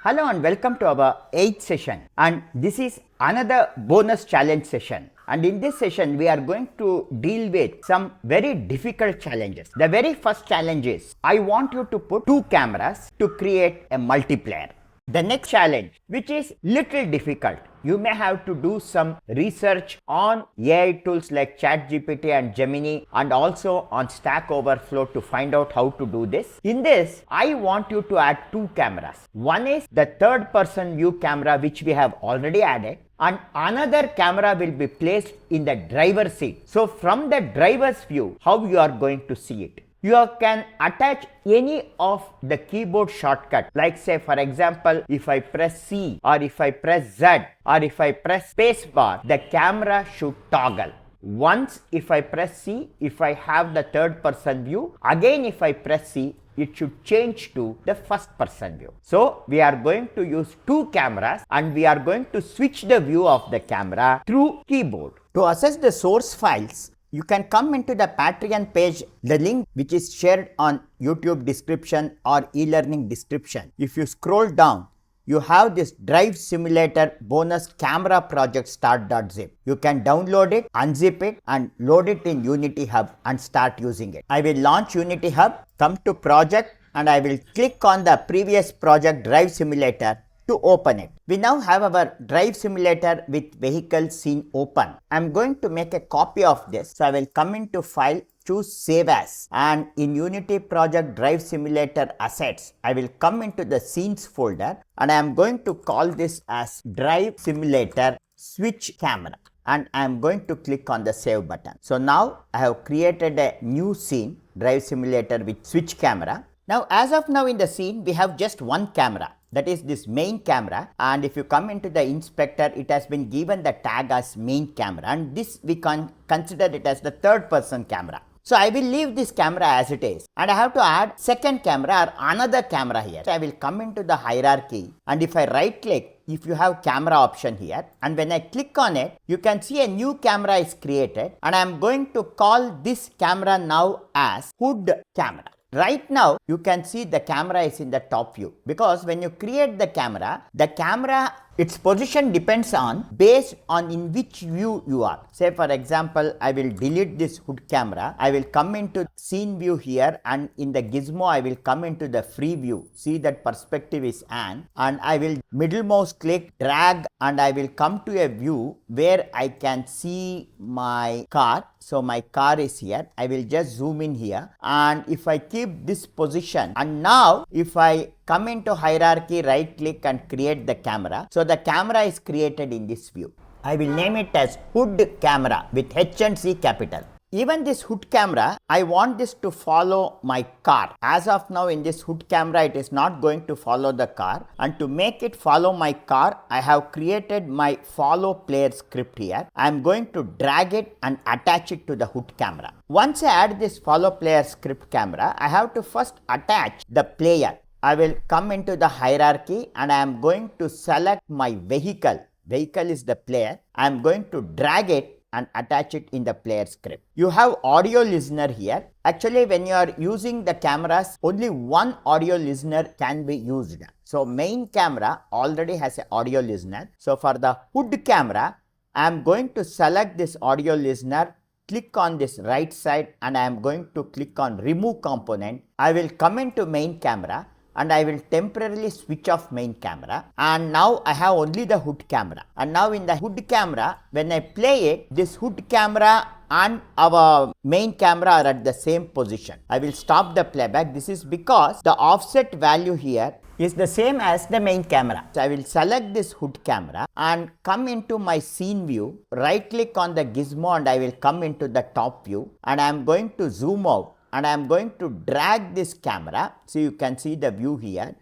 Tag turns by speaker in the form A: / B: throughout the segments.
A: Hello and welcome to our 8th session, and this is another bonus challenge session. And in this session we are going to deal with some very difficult challenges. The very first challenge is I want you to put two cameras to create a multiplayer. The next challenge, which is little difficult, you may have to do some research on AI tools like ChatGPT and Gemini and also on Stack Overflow to find out how to do this. In this, I want you to add two cameras. One is the third person view camera, which we have already added, and another camera will be placed in the driver's seat. So from the driver's view, how you are going to see it? You can attach any of the keyboard shortcut, like say for example, if I press C or if I press Z or if I press spacebar, the camera should toggle. Once if I press C, if I have the third person view, again if I press C, it should change to the first person view. So we are going to use two cameras and we are going to switch the view of the camera through keyboard. To access the source files, you can come into the Patreon page, the link which is shared on YouTube description or e-learning description. If you scroll down, you have this Drive Simulator bonus camera project start.zip. You can download it, unzip it and load it in Unity Hub and start using it. I will launch Unity Hub, come to project and I will click on the previous project Drive Simulator to open it. We now have our Drive Simulator with vehicle scene open. I am going to make a copy of this. So I will come into File, choose Save As, and in Unity Project Drive Simulator Assets, I will come into the Scenes folder and I am going to call this as Drive Simulator Switch Camera. And I am going to click on the Save button. So now I have created a new scene, Drive Simulator with Switch Camera. Now as of now in the scene, we have just one camera. That is this main camera, and if you come into the inspector, it has been given the tag as main camera, and this we can consider it as the third person camera. So I will leave this camera as it is and I have to add second camera or another camera here. So I will come into the hierarchy and if I right click, if you have camera option here, and when I click on it, you can see a new camera is created and I am going to call this camera now as hood camera. Right now, you can see the camera is in the top view because when you create the camera, its position depends on based on in which view you are. Say for example, I will delete this hood camera. I will come into scene view here and in the gizmo, I will come into the free view. See that perspective is on and I will middle mouse click, drag and I will come to a view where I can see my car. So my car is here. I will just zoom in here and if I keep this position and now if I come into hierarchy, right click and create the camera. So the camera is created in this view. I will name it as hood camera with H and C capital. Even this hood camera, I want this to follow my car. As of now in this hood camera, it is not going to follow the car. And to make it follow my car, I have created my FollowPlayer script here. I am going to drag it and attach it to the hood camera. Once I add this FollowPlayer script camera, I have to first attach the player. I will come into the hierarchy and I am going to select my vehicle. Vehicle is the player. I am going to drag it and attach it in the player script. You have audio listener here. Actually, when you are using the cameras, only one audio listener can be used. So main camera already has an audio listener. So for the hood camera, I am going to select this audio listener, click on this right side and I am going to click on remove component. I will come into main camera and I will temporarily switch off main camera and now I have only the hood camera. And now in the hood camera, when I play it, this hood camera and our main camera are at the same position. I will stop the playback. This is because the offset value here is the same as the main camera. So I will select this hood camera and come into my scene view, right click on the gizmo and I will come into the top view and I am going to zoom out. And I am going to drag this camera, so you can see the view here,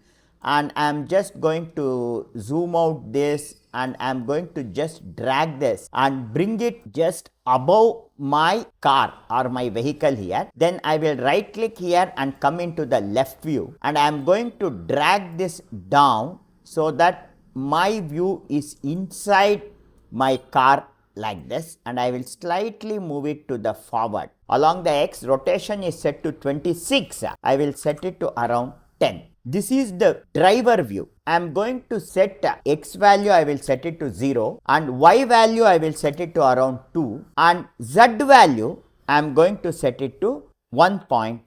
A: and I am just going to zoom out this and I am going to just drag this and bring it just above my car or my vehicle here. Then I will right click here and come into the left view and I am going to drag this down so that my view is inside my car like this and I will slightly move it to the forward. Along the X, rotation is set to 26. I will set it to around 10. This is the driver view. I am going to set x value, I will set it to 0, and y value I will set it to around 2, and z value I am going to set it to 1.5.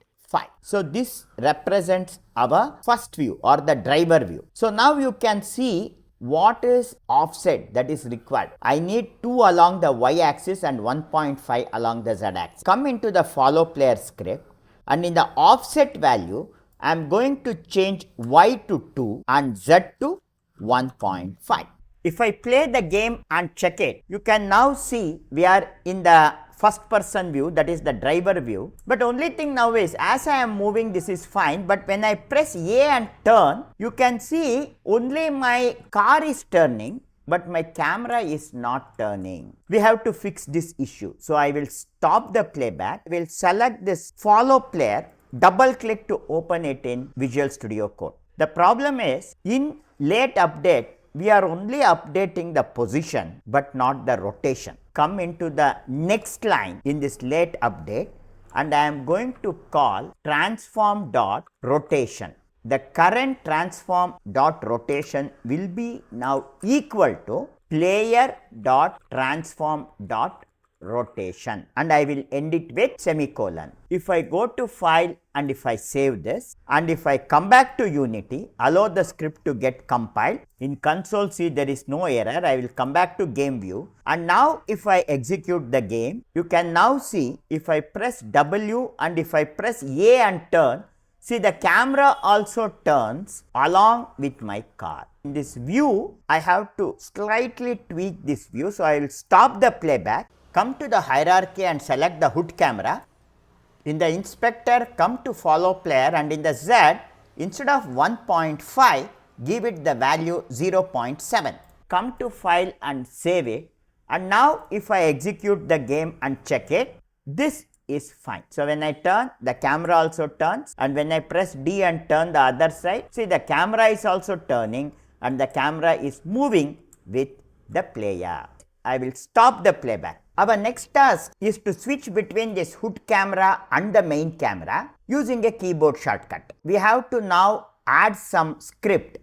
A: So this represents our first view or the driver view. So now you can see what is offset that is required. I need 2 along the y axis and 1.5 along the z axis. Come into the FollowPlayer script, and in the offset value I am going to change y to 2 and z to 1.5. If I play the game and check it, you can now see we are in the first person view, that is the driver view. But only thing now is, as I am moving, this is fine, but when I press A and turn, you can see only my car is turning, but my camera is not turning. We have to fix this issue. So I will stop the playback, will select this FollowPlayer, double click to open it in Visual Studio Code. The problem is, in LateUpdate, we are only updating the position but not the rotation. Come into the next line in this LateUpdate, and I am going to call transform.rotation. The current transform.rotation will be now equal to player.transform.rotation, and I will end it with semicolon. If I go to file and if I save this, and if I come back to Unity, allow the script to get compiled, in console see there is no error, I will come back to game view, and now if I execute the game, you can now see if I press W and if I press A and turn, see the camera also turns along with my car. In this view, I have to slightly tweak this view, so I will stop the playback, come to the hierarchy and select the hood camera. In the inspector, come to FollowPlayer, and in the Z, instead of 1.5, give it the value 0.7. Come to file and save it, and now if I execute the game and check it, this is fine. So when I turn, the camera also turns, and when I press D and turn the other side, see the camera is also turning and the camera is moving with the player. I will stop the playback. Our next task is to switch between this hood camera and the main camera using a keyboard shortcut. We have to now add some script,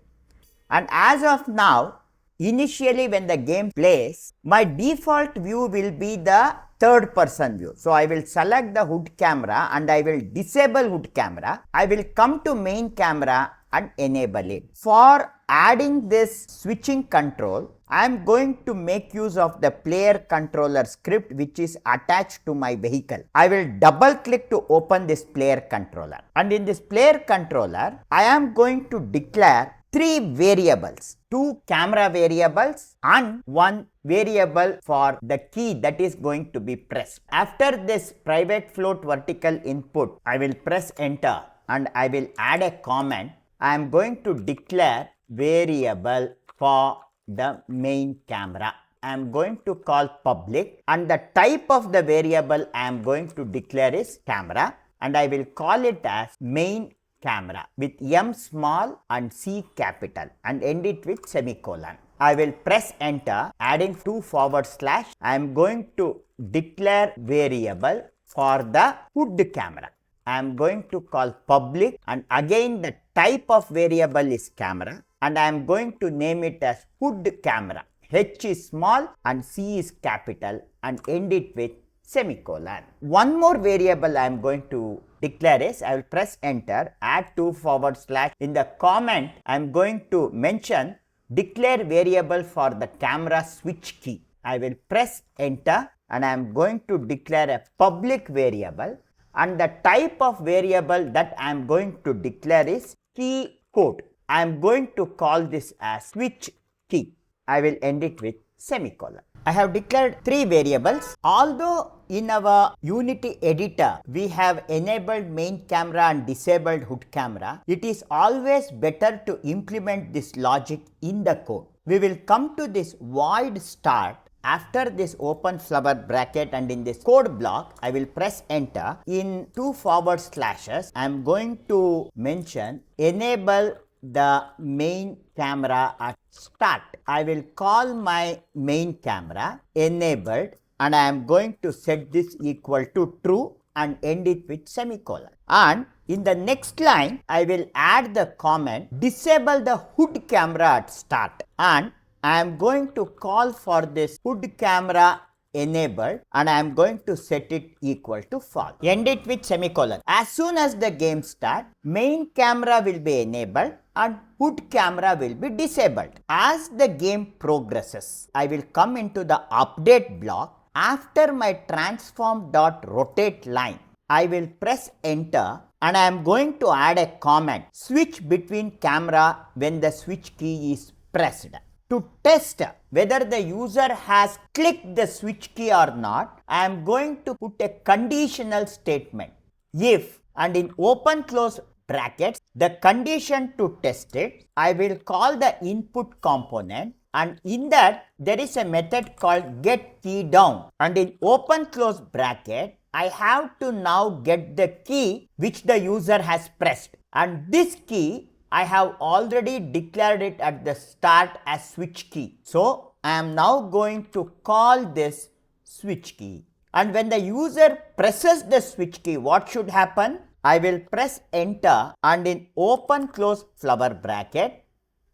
A: and as of now, initially when the game plays, my default view will be the third person view. So I will select the hood camera and I will disable hood camera. I will come to main camera and enable it. For adding this switching control, I am going to make use of the player controller script which is attached to my vehicle. I will double click to open this player controller, and in this player controller, I am going to declare 3 variables, 2 camera variables and 1 variable for the key that is going to be pressed. After this private float vertical input, I will press enter and I will add a comment. I am going to declare variable for the main camera. I am going to call public, and the type of the variable I am going to declare is camera, and I will call it as main camera with M small and C capital and end it with semicolon. I will press enter, adding 2 forward slash. I am going to declare variable for the hood camera. I am going to call public, and again the type of variable is camera, and I am going to name it as hood camera. H is small and C is capital and end it with semicolon. One more variable I am going to declare is, I will press enter, add 2 forward slash. In the comment, I am going to mention declare variable for the camera switch key. I will press enter and I am going to declare a public variable, and the type of variable that I am going to declare is KeyCode. I am going to call this as switch key. I will end it with semicolon. I have declared 3 variables. Although in our Unity editor we have enabled main camera and disabled hood camera, it is always better to implement this logic in the code. We will come to this void start after this open flower bracket, and in this code block I will press enter. In 2 forward slashes I am going to mention enable the main camera at start. I will call my main camera enabled, and I am going to set this equal to true and end it with semicolon. And in the next line, I will add the comment disable the hood camera at start, and I am going to call for this hood camera enabled, and I am going to set it equal to false. End it with semicolon. As soon as the game starts, main camera will be enabled and hood camera will be disabled. As the game progresses, I will come into the update block. After my transform.rotate line, I will press enter, and I am going to add a comment switch between camera when the switch key is pressed. To test whether the user has clicked the switch key or not, I am going to put a conditional statement. If, and in open close brackets, the condition to test it, I will call the input component, and in that there is a method called get key down, and in open close bracket, I have to now get the key which the user has pressed, and this key I have already declared it at the start as switch key. So I am now going to call this switch key, and when the user presses the switch key, what should happen? I will press enter, and in open close flower bracket,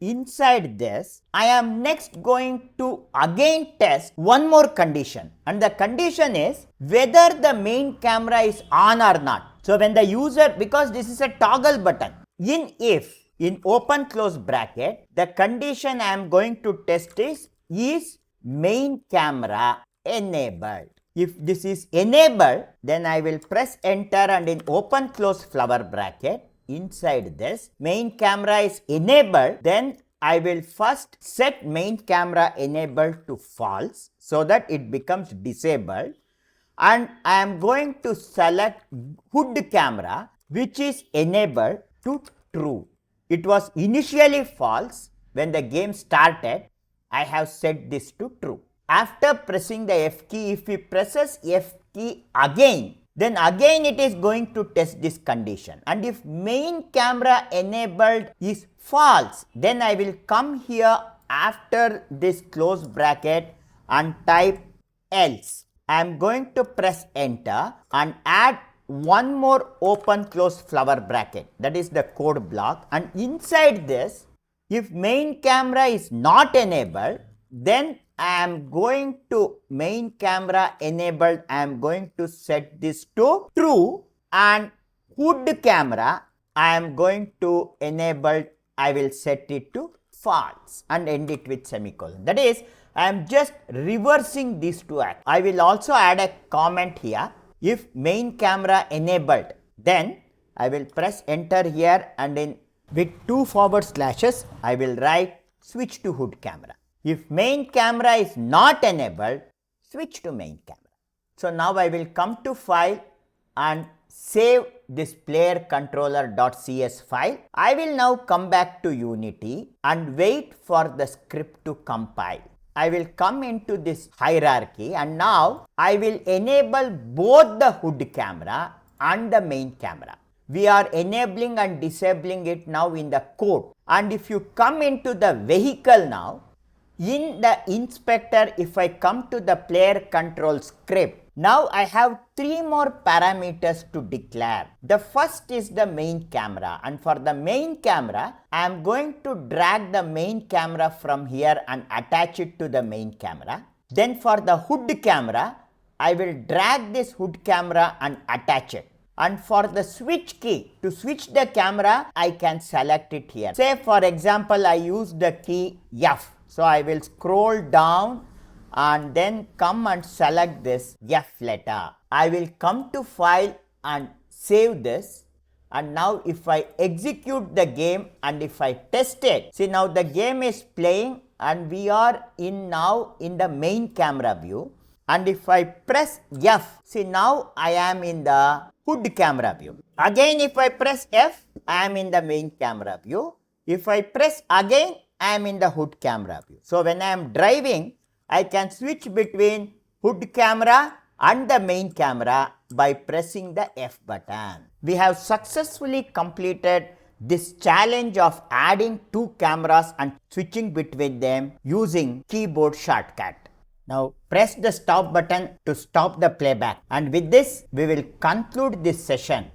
A: inside this, I am next going to again test one more condition, and the condition is whether the main camera is on or not. So when the user, because this is a toggle button, in open close bracket, the condition I am going to test is main camera enabled. If this is enabled, then I will press enter, and in open close flower bracket, inside this, main camera is enabled, then I will first set main camera enabled to false so that it becomes disabled, and I am going to select hood camera which is enabled to true. It was initially false when the game started. I have set this to true. After pressing the F key, if he presses F key again, then again it is going to test this condition. And if main camera enabled is false, then I will come here after this close bracket and type else. I am going to press enter and add one more open close flower bracket, that is the code block, and inside this, if main camera is not enabled, then I am going to main camera enabled, I am going to set this to true, and hood camera I am going to enable, I will set it to false and end it with semicolon. That is, I am just reversing these two acts. I will also add a comment here. If main camera enabled, then I will press enter here, and in with 2 forward slashes, I will write switch to hood camera. If main camera is not enabled, switch to main camera. So now I will come to file and save this player controller.cs file. I will now come back to Unity and wait for the script to compile. I will come into this hierarchy, and now I will enable both the hood camera and the main camera. We are enabling and disabling it now in the code. And if you come into the vehicle now, in the inspector, if I come to the player control script, now I have 3 more parameters to declare. The first is the main camera, and for the main camera, I am going to drag the main camera from here and attach it to the main camera. Then for the hood camera, I will drag this hood camera and attach it. And for the switch key, to switch the camera, I can select it here. Say for example, I use the key F. So I will scroll down and then come and select this F letter. I will come to file and save this, and now if I execute the game and if I test it, see now the game is playing and we are now in the main camera view, and if I press F, see now I am in the hood camera view. Again if I press F, I am in the main camera view. If I press again, I am in the hood camera view. So when I am driving, I can switch between hood camera and the main camera by pressing the F button. We have successfully completed this challenge of adding 2 cameras and switching between them using keyboard shortcut. Now press the stop button to stop the playback, and with this we will conclude this session.